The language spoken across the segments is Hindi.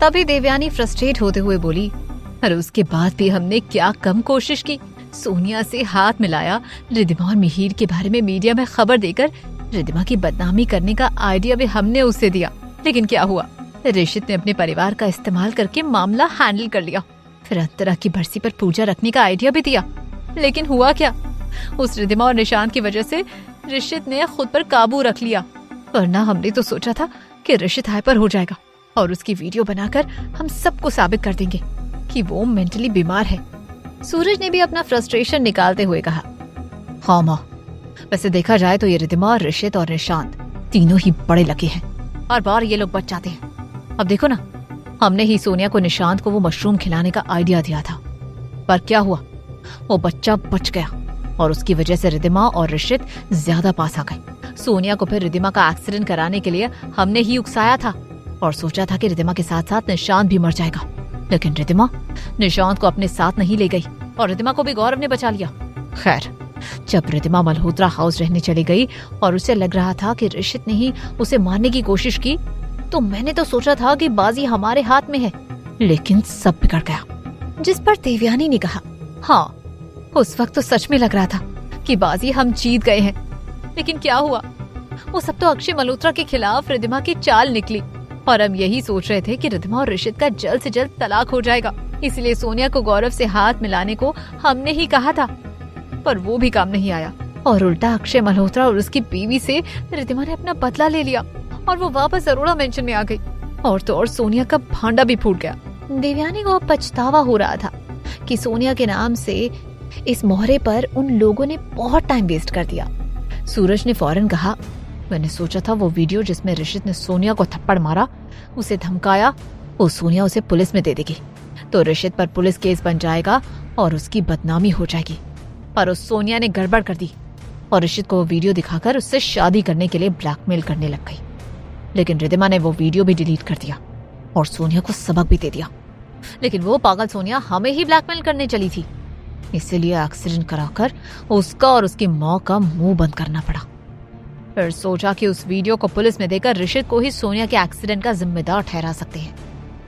तभी देवयानी फ्रस्ट्रेट होते हुए बोली, अरे उसके बाद भी हमने क्या कम कोशिश की। सोनिया से हाथ मिलाया, रिद्धिमा और मिहिर के बारे में मीडिया में खबर देकर रिद्धिमा की बदनामी करने का आइडिया भी हमने उसे दिया। लेकिन क्या हुआ, ऋषित ने अपने परिवार का इस्तेमाल करके मामला हैंडल कर लिया। फिर अंतरा की बरसी पर पूजा रखने का आइडिया भी दिया। लेकिन हुआ क्या, उस रिद्धिमा और निशांत की वजह से ऋषित ने खुद पर काबू रख लिया। वरना हमने तो सोचा था कि ऋषित हाइपर हो जाएगा और उसकी वीडियो बनाकर हम सबको साबित कर देंगे कि वो मेंटली बीमार है। सूरज ने भी अपना फ्रस्ट्रेशन निकालते हुए कहा, हाँ माँ, वैसे देखा जाए तो ये रिद्धिमा, ऋषित और निशांत तीनों ही बड़े लकी हैं और बार ये लोग बच जाते हैं। अब देखो ना, हमने ही सोनिया को निशांत को वो मशरूम खिलाने का आइडिया दिया था, पर क्या हुआ, वो बच्चा बच गया और उसकी वजह से रिद्धिमा और ऋषित ज्यादा पास आ गए। सोनिया को फिर रिद्धिमा का एक्सीडेंट कराने के लिए हमने ही उकसाया था और सोचा था कि रिद्धिमा के साथ साथ निशांत भी मर जाएगा। लेकिन रिद्धिमा निशांत को अपने साथ नहीं ले गई और रिद्धिमा को भी गौरव ने बचा लिया। खैर, जब रिद्धिमा मल्होत्रा हाउस रहने चली गई और उसे लग रहा था कि ऋषित ने ही उसे मारने की कोशिश की, तो मैंने तो सोचा था कि बाजी हमारे हाथ में है। लेकिन सब बिगड़ गया। जिस पर देवयानी ने कहा, हाँ, उस वक्त तो सच में लग रहा था कि बाजी हम जीत गए हैं। लेकिन क्या हुआ, वो सब तो अक्षय मल्होत्रा के खिलाफ रिद्धिमा की चाल निकली और हम यही सोच रहे थे कि रिद्धिमा और ऋषित का जल्द से जल्द तलाक हो जाएगा। इसलिए सोनिया को गौरव से हाथ मिलाने को हमने ही कहा था, पर वो भी काम नहीं आया और उल्टा अक्षय मल्होत्रा और उसकी बीवी से रिद्धिमा ने अपना बदला ले लिया और वो वापस अरोड़ा मेंशन में आ गई और तो और सोनिया का भांडा भी फूट गया। देवयानी को पछतावा हो रहा था कि सोनिया के नाम से इस मोहरे पर उन लोगों ने बहुत टाइम वेस्ट कर दिया। सूरज ने फौरन कहा, मैंने सोचा था वो वीडियो जिसमें ऋषित ने सोनिया को थप्पड़ मारा, उसे धमकाया, वो सोनिया उसे पुलिस में दे देगी तो ऋषित पर पुलिस केस बन जाएगा और उसकी बदनामी हो जाएगी। पर उस सोनिया ने गड़बड़ कर दी और ऋषित को वो वीडियो दिखाकर उससे शादी करने के लिए ब्लैकमेल करने लग गई। लेकिन रिद्धिमा ने वो वीडियो भी डिलीट कर दिया और सोनिया को सबक भी दे दिया। लेकिन वो पागल सोनिया हमें ही ब्लैकमेल करने चली थी, इसलिए एक्सीडेंट कराकर उसका और उसकी माँ का मुंह बंद करना पड़ा। फिर सोचा कि उस वीडियो को पुलिस में देकर ऋषित को ही सोनिया के एक्सीडेंट का जिम्मेदार ठहरा सकते हैं।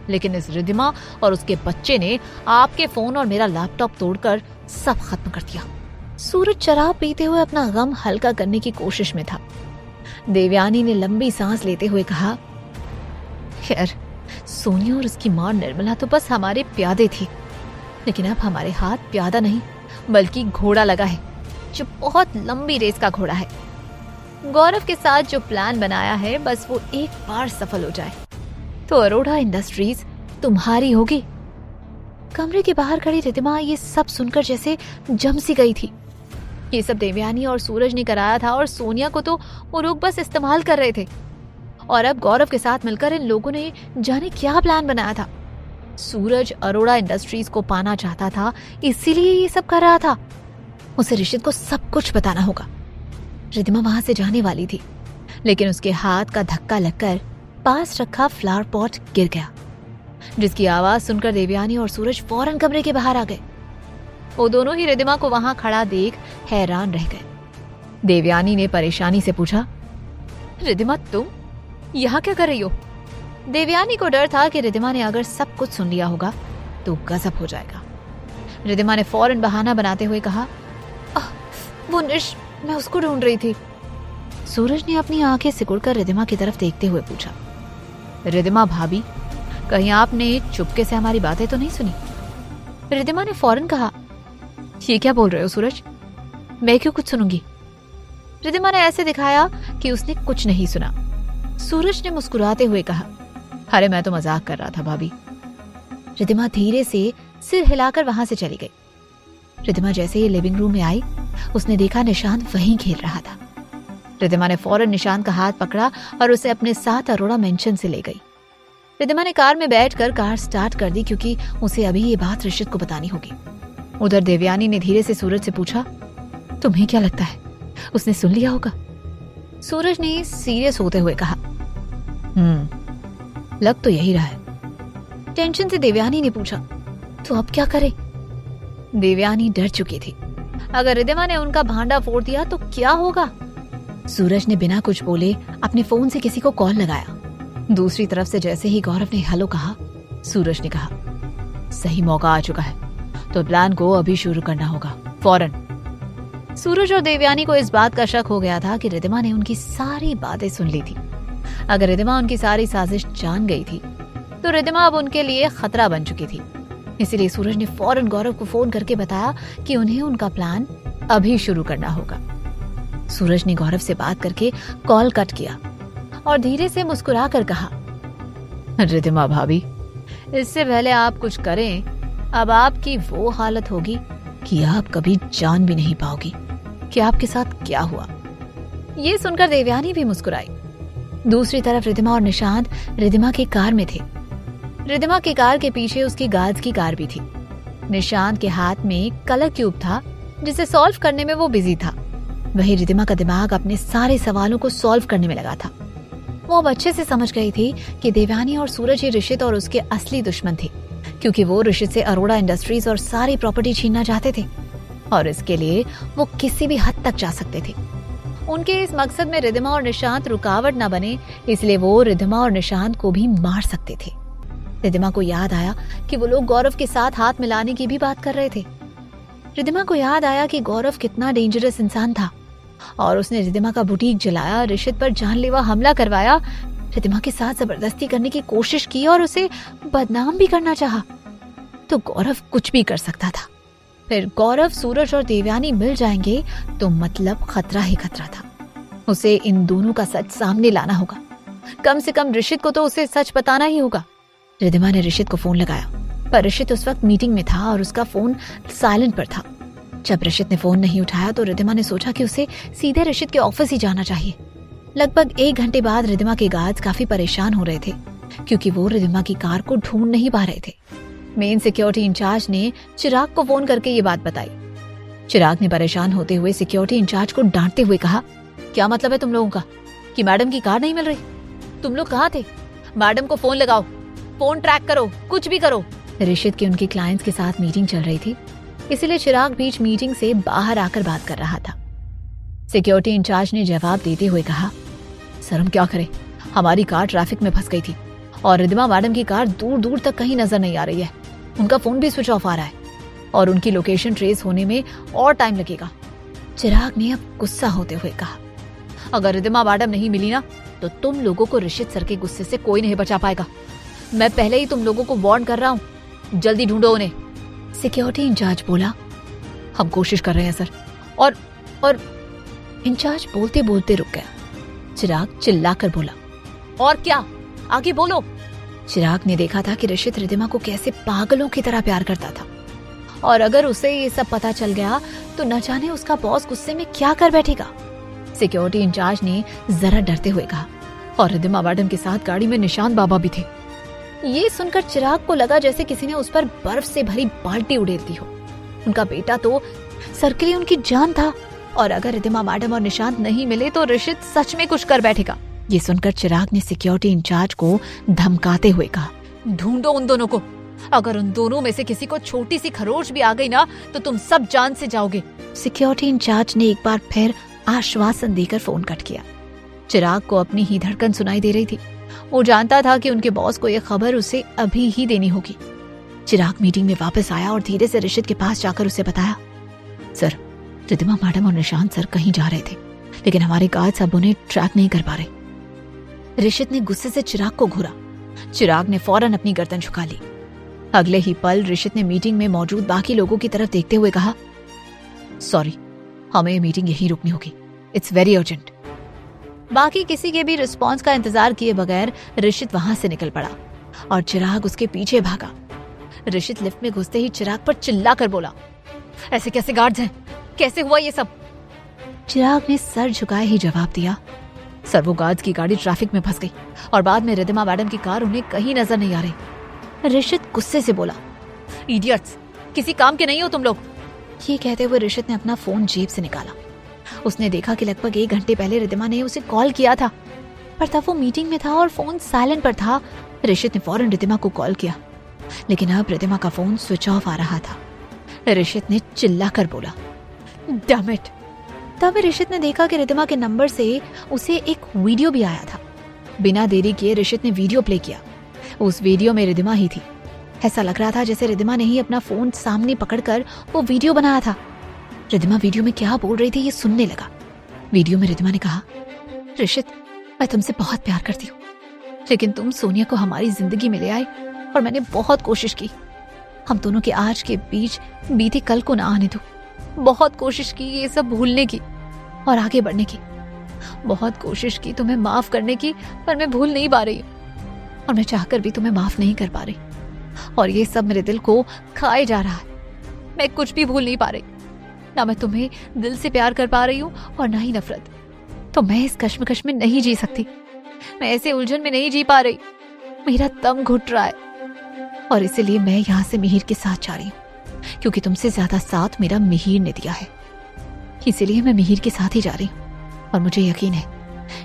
लेकिन इस रिद्धिमा और उसके बच्चे ने आपके फोन और मेरा लैपटॉप तोड़कर सब खत्म कर दिया। सूरज शराब पीते हुए अपना गम हल्का करने की कोशिश में था। देवयानी ने लंबी सांस लेते हुए कहा, खैर, सोनिया और उसकी मां निर्मला तो बस हमारे प्यादे थे, लेकिन अब हमारे हाथ प्यादा नहीं बल्कि घोड़ा लगा है, जो बहुत लंबी रेस का घोड़ा है। गौरव के साथ जो प्लान बनाया है, बस वो एक बार सफल हो जाए तो अरोड़ा इंडस्ट्रीज तुम्हारी होगी। कमरे के बाहर खड़ी रिद्धिमा ये सब सुनकर जैसे जम सी गई थी। ये सब देवयानी और सूरज ने कराया था और सोनिया को तो वो लोग बस इस्तेमाल कर रहे थे और अब गौरव के साथ मिलकर इन लोगों ने जाने क्या प्लान बनाया था। सूरज अरोड़ा इंडस्ट्रीज को पाना चाहता था, इसीलिए ये सब कर रहा था। उसे ऋषित को सब कुछ बताना होगा। रिद्धिमा वहां से जाने वाली थी, लेकिन उसके हाथ का धक्का लगकर पास रखा फ्लावर पॉट गिर गया, जिसकी आवाज सुनकर देवयानी और सूरज फौरन कमरे के बाहर आ गए। वो दोनों ही रिद्धिमा को वहां खड़ा देख हैरान रह गए। देवयानी ने परेशानी से पूछा, रिद्धिमा तुम यहाँ क्या कर रही हो? देवयानी को डर था कि रिद्धिमा ने अगर सब कुछ सुन लिया होगा तो गजब हो जाएगा। रिद्धिमा ने फौरन बहाना बनाते हुए कहा, वो निश, मैं उसको ढूंढ रही थी। सूरज ने अपनी आंखें सिकुड़कर रिद्धिमा की तरफ देखते हुए पूछा, रिद्धिमा भाभी, कहीं आपने चुपके से हमारी बातें तो नहीं सुनी? रिद्धिमा ने फौरन कहा, ये क्या बोल रहे हो सूरज, मैं क्यों कुछ सुनूंगी? रिद्धिमा ने ऐसे दिखाया कि उसने कुछ नहीं सुना। सूरज ने मुस्कुराते हुए कहा, अरे मैं तो मजाक कर रहा था भाभी। रिद्धिमा धीरे से सिर हिलाकर वहां से चली गई। रिद्धिमा जैसे ही लिविंग रूम में आई, उसने देखा निशांत वहीं खेल रहा था। रिद्धिमा ने फौरन निशांत का हाथ पकड़ा और उसे अपने साथ अरोड़ा मेंशन से ले गई। रिद्धिमा ने कार में बैठकर कार स्टार्ट कर दी क्योंकि उसे अभी ये बात ऋषित को बतानी होगी। उधर देवयानी ने धीरे से सूरज से पूछा, तुम्हें क्या लगता है उसने सुन लिया होगा? सूरज ने सीरियस होते हुए कहा, लग तो यही रहा है। टेंशन से देवयानी ने पूछा, तो अब क्या करें? देवयानी डर चुकी थी, अगर रिद्धिमा ने उनका भांडा फोड़ दिया तो क्या होगा? सूरज ने बिना कुछ बोले अपने फोन से किसी को कॉल लगाया। दूसरी तरफ से जैसे ही गौरव ने हेलो कहा, सूरज ने कहा। सही मौका आ चुका है, तो प्लान को अभी शुरू करना होगा, फौरन। सूरज और देवयानी को इस बात का शक हो गया था कि रिद्धिमा ने उनकी सारी बातें सुन ली थी। अगर रिद्धिमा उनकी सारी साजिश जान गई थी तो रिद्धिमा अब उनके लिए खतरा बन चुकी थी। इसीलिए सूरज ने फौरन गौरव को फोन करके बताया कि उन्हें उनका प्लान अभी शुरू करना होगा। सूरज ने गौरव से बात करके कॉल कट किया और धीरे से मुस्कुरा कर कहा, रिद्धिमा भाभी, इससे पहले आप कुछ करें, अब आपकी वो हालत होगी कि आप कभी जान भी नहीं पाओगी कि आपके साथ क्या हुआ। ये सुनकर देवयानी भी मुस्कुराई। दूसरी तरफ रिद्धिमा और निशांत रिद्धिमा की कार में थे। रिद्धिमा की कार के पीछे उसकी गार्ड्स की कार भी थी। निशांत के हाथ में कलर क्यूब था जिसे सॉल्व करने में वो बिजी था। वहीं रिद्धिमा का दिमाग अपने सारे सवालों को सॉल्व करने में लगा था। वो अब अच्छे से समझ गई थी कि देवयानी और सूरज ही ऋषित और उसके असली दुश्मन थे, क्योंकि वो ऋषित से अरोड़ा इंडस्ट्रीज और सारी प्रॉपर्टी छीनना चाहते थे और इसके लिए वो किसी भी हद तक जा सकते थे। उनके इस मकसद में रिद्धिमा और निशांत रुकावट न बने, इसलिए वो रिद्धिमा और निशांत को भी मार सकते थे। रिद्धिमा को याद आया कि वो लोग गौरव के साथ हाथ मिलाने की भी बात कर रहे थे। रिद्धिमा को याद आया कि गौरव कितना डेंजरस इंसान था और उसने रिद्धिमा का बुटीक जलाया, ऋषित पर जानलेवा हमला करवाया, रिद्धिमा के साथ जबरदस्ती करने की कोशिश की और उसे बदनाम भी करना चाहा। तो गौरव कुछ भी कर सकता था। फिर गौरव, सूरज और देवयानी मिल जाएंगे तो मतलब खतरा ही खतरा था। उसे इन दोनों का सच सामने लाना होगा। कम से कम ऋषित को तो उसे सच बताना ही होगा। रिद्धिमा ने ऋषित को फोन लगाया, पर ऋषित उस वक्त मीटिंग में था और उसका फोन साइलेंट पर था। जब ऋषित ने फोन नहीं उठाया तो रिद्धिमा ने सोचा कि उसे सीधे ऋषित के ऑफिस ही जाना चाहिए। लगभग 1 घंटे बाद रिद्धिमा के गार्ड्स काफी परेशान हो रहे थे, क्योंकि वो रिद्धिमा की कार को ढूंढ नहीं पा रहे थे। मेन सिक्योरिटी इंचार्ज ने चिराग को फोन करके ये बात बताई। चिराग ने परेशान होते हुए सिक्योरिटी इंचार्ज को डांटते हुए कहा, क्या मतलब है तुम लोगों का कि मैडम की कार नहीं मिल रही? तुम लोग कहाँ थे? मैडम को फोन लगाओ, फोन ट्रैक करो, कुछ भी करो। ऋषित की उनके क्लाइंट्स के साथ मीटिंग चल रही थी, इसलिए चिराग बीच मीटिंग से बाहर आकर बात कर रहा था। सिक्योरिटी इंचार्ज ने जवाब देते हुए कहा, सर हम क्या करें, हमारी कार ट्रैफिक में फंस गई थी और रिद्धिमा मैडम की कार दूर दूर तक कहीं नजर नहीं आ रही है। उनका फोन भी स्विच ऑफ आ रहा है और उनकी लोकेशन ट्रेस होने में और टाइम लगेगा। चिराग ने अब गुस्सा होते हुए कहा, अगर रिद्धिमा मैडम नहीं मिली ना तो तुम लोगों को ऋषित सर के गुस्से से कोई नहीं बचा पाएगा। मैं पहले ही तुम लोगों को वार्न कर रहा हूँ, जल्दी ढूंढो उन्हें। सिक्योरिटी इंचार्ज बोला, हम कोशिश कर रहे हैं सर। और इंचार्ज बोलते बोलते रुक गया। चिराग चिल्लाकर बोला, और क्या, आगे बोलो। चिराग ने देखा था कि ऋषित रिद्धिमा को कैसे पागलों की तरह प्यार करता था और अगर उसे ये सब पता चल गया तो न जाने उसका बॉस गुस्से में क्या कर बैठेगा। सिक्योरिटी इंचार्ज ने जरा डरते हुए कहा, और रिद्धिमा मैडम के साथ गाड़ी में निशांत बाबा भी थे। ये सुनकर चिराग को लगा जैसे किसी ने उस पर बर्फ से भरी बाल्टी उड़ेल दी हो। उनका बेटा तो सर के लिए उनकी जान था और अगर रिद्धिमा मैडम और निशांत नहीं मिले तो ऋषित सच में कुछ कर बैठेगा। ये सुनकर चिराग ने सिक्योरिटी इंचार्ज को धमकाते हुए कहा, ढूंढो उन दोनों को। अगर उन दोनों में से किसी को छोटी सी खरोच भी आ गई ना तो तुम सब जान से जाओगे। सिक्योरिटी इंचार्ज ने एक बार फिर आश्वासन देकर फोन कट किया। चिराग को अपनी ही धड़कन सुनाई दे रही थी। वो जानता था कि उनके बॉस को यह खबर उसे अभी ही देनी होगी। चिराग मीटिंग में वापस आया और धीरे से ऋषित के पास जाकर उसे बताया, सर रिद्धिमा मैडम और निशांत सर कहीं जा रहे थे, लेकिन हमारे गार्ड्स अब उन्हें ट्रैक नहीं कर पा रहे। ऋषित ने गुस्से से चिराग को घूरा। चिराग ने फौरन अपनी गर्दन झुका ली। अगले ही पल ऋषित ने मीटिंग में मौजूद बाकी लोगों की तरफ देखते हुए कहा, सॉरी, हमें ये मीटिंग यहीं रुकनी होगी, इट्स वेरी अर्जेंट। बाकी किसी के भी रिस्पॉन्स का इंतजार किए बगैर ऋषित वहां से निकल पड़ा और चिराग उसके पीछे भागा। ऋषित लिफ्ट में घुसते ही चिराग पर चिल्लाकर बोला, ऐसे कैसे गार्ड्स हैं, कैसे हुआ ये सब? चिराग ने सर झुकाए ही जवाब दिया, सर वो गार्ड्स की गाड़ी ट्रैफिक में फंस गई और बाद में रिद्धिमा मैडम की कार उन्हें कहीं नजर नहीं आ रही। ऋषित गुस्से से बोला, इडियट्स, किसी काम के नहीं हो तुम लोग। ये कहते हुए ऋषित ने अपना फोन जेब से निकाला। उसने देखा कि लगभग 1 घंटे पहले रिद्धिमा ने उसे कॉल किया था, पर तब वो मीटिंग में था और फोन साइलेंट पर था। ऋषित ने फौरन रिद्धिमा को कॉल किया, लेकिन अब रिद्धिमा का फोन स्विच ऑफ आ रहा था। ऋषित ने चिल्लाकर बोला, डैम इट। तब ऋषित ने देखा कि रिद्धिमा के नंबर से उसे एक वीडियो भी आया था। बिना देरी किए ऋषित ने वीडियो प्ले किया। उस वीडियो में रिद्धिमा ही थी ऐसा लग रहा था जैसे रिद्धिमा ने ही अपना फोन सामने पकड़कर वो वीडियो बनाया था। रिद्धिमा वीडियो में क्या बोल रही थी ये सुनने लगा। वीडियो में रिद्धिमा ने कहा, ऋषित, मैं तुमसे बहुत प्यार करती हूँ, लेकिन तुम सोनिया को हमारी जिंदगी में ले आए और मैंने बहुत कोशिश की। हम दोनों के आज के बीच बीते कल को ना आने दो। बहुत कोशिश की ये सब भूलने की और आगे बढ़ने की। बहुत कोशिश की तुम्हें माफ करने की, पर मैं भूल नहीं पा रही हूँ और मैं चाहकर भी तुम्हें माफ नहीं कर पा रही। और ये सब मेरे दिल को खाए जा रहा है। मैं कुछ भी भूल नहीं पा रही। ना मैं तुम्हें दिल से प्यार कर पा रही हूँ और ना ही नफरत। तो मैं इस कश्मकश में नहीं जी सकती। मैं ऐसे उलझन में नहीं जी पा रही। मेरा दम घुट रहा है और इसीलिए मैं यहाँ से मिहिर के साथ जा रही हूँ, क्योंकि तुमसे ज्यादा साथ मेरा मिहिर ने दिया है। इसीलिए मैं मिहिर के साथ ही जा रही हूँ और मुझे यकीन है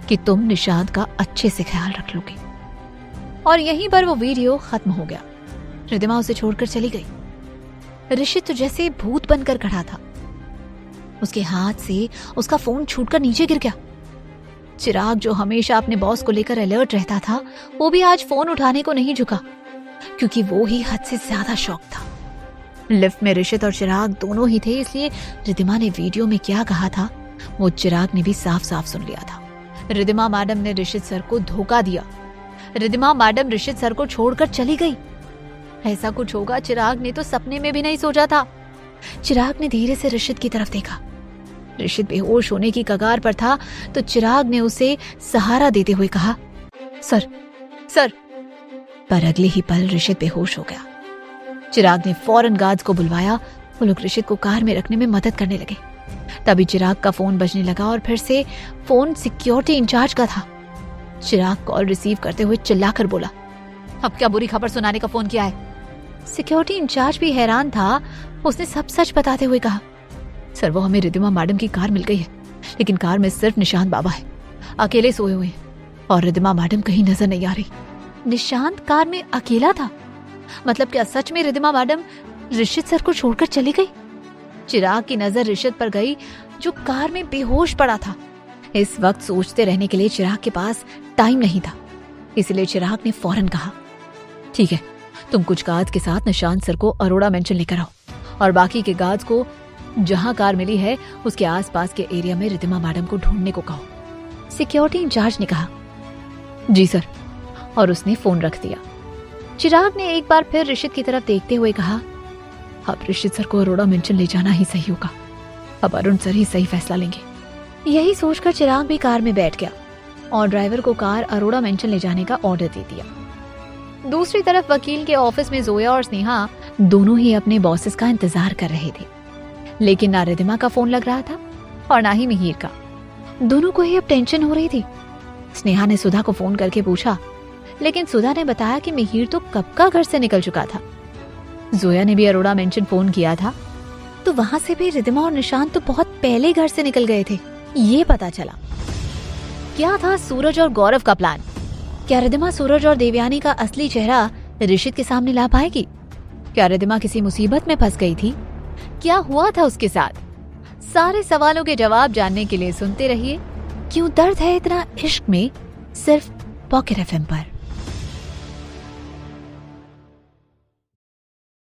कि तुम निशांत का अच्छे से ख्याल रख लोगे। और यहीं पर वो वीडियो खत्म हो गया। रिद्धिमा उसे छोड़कर चली गई। ऋषित तो जैसे भूत बनकर खड़ा था। उसके हाथ से उसका फोन छूटकर नीचे गिर गया। चिराग, जो हमेशा अपने बॉस को लेकर अलर्ट रहता था, वो भी आज फोन उठाने को नहीं झुका, क्योंकि वो ही हद से ज्यादा शॉक था। लिफ्ट में ऋषित और चिराग दोनों ही थे, इसलिए रिद्धिमा ने वीडियो में क्या कहा था वो चिराग ने भी साफ साफ सुन लिया था। रिद्धिमा मैडम ने ऋषित सर को धोखा दिया। रिद्धिमा मैडम ऋषित सर को छोड़कर चली गई। ऐसा कुछ होगा चिराग ने तो सपने में भी नहीं सोचा था। चिराग ने धीरे से ऋषित की तरफ देखा। ऋषित बेहोश होने की कगार पर था तो चिराग ने उसे सहारा देते हुए कहा, सर सर। पर अगले ही पल ऋषित बेहोश हो गया। चिराग ने फौरन गार्ड्स को बुलवाया। वो लोग ऋषित को कार में रखने में मदद करने लगे। तभी चिराग का फोन बजने लगा और फिर से फोन सिक्योरिटी इंचार्ज का था। चिराग कॉल रिसीव करते हुए चिल्लाकर बोला, अब क्या बुरी खबर सुनाने का फोन किया है? सिक्योरिटी इंचार्ज भी हैरान था। उसने सब सच बताते हुए कहा, सर वो हमें रिद्धिमा मैडम की कार मिल गई है, लेकिन कार में सिर्फ निशांत बाबा है, अकेले सोए हुए हैं और रिद्धिमा मैडम कहीं नजर नहीं आ रही। निशांत कार में अकेला था? मतलब क्या सच में रिद्धिमा मैडम ऋषित सर को छोड़कर चली गई? चिराग की नजर ऋषित पर गई, जो कार में बेहोश पड़ा था। इस वक्त सोचते रहने के लिए चिराग के पास टाइम नहीं था, इसलिए चिराग ने फौरन कहा, ठीक है, तुम कुछ गार्ड्स के साथ निशांत सर को अरोड़ा मेंशन लेकर आओ और बाकी के गार्ड्स को जहां कार मिली है उसके आसपास के एरिया में रिद्धिमा मैडम को ढूंढने को कहो। सिक्योरिटी इंचार्ज ने कहा, जी सर, और उसने फोन रख दिया। चिराग ने एक बार फिर ऋषित की तरफ देखते हुए कहा, अब ऋषित सर को अरोड़ा मेंशन ले जाना ही सही होगा। अब अरुण सर ही सही फैसला लेंगे। यही सोचकर चिराग भी कार में बैठ गया और ड्राइवर को कार अरोड़ा मेंशन ले जाने का ऑर्डर दे दिया। दूसरी तरफ वकील के ऑफिस में जोया और स्नेहा दोनों ही अपने बॉसेस का इंतजार कर रहे थे, लेकिन ना रिद्धिमा का फोन लग रहा था और ना ही मिहिर का। दोनों को ही अब टेंशन हो रही थी। स्नेहा ने सुधा को फोन करके पूछा, लेकिन सुधा ने बताया कि मिहिर तो कब का घर से निकल चुका था। जोया ने भी अरोड़ा मेंशन फोन किया था, तो वहां से भी रिद्धिमा और निशांत तो बहुत पहले घर से निकल गए थे। ये पता चला। क्या था सूरज और गौरव का प्लान? क्या रिद्धिमा सूरज और देवयानी का असली चेहरा ऋषित के सामने ला पाएगी? क्या रिद्धिमा किसी मुसीबत में फंस गई थी? क्या हुआ था उसके साथ? सारे सवालों के जवाब जानने के लिए सुनते रहिए क्यों दर्द है इतना इश्क में, सिर्फ पॉकेट एफएम पर।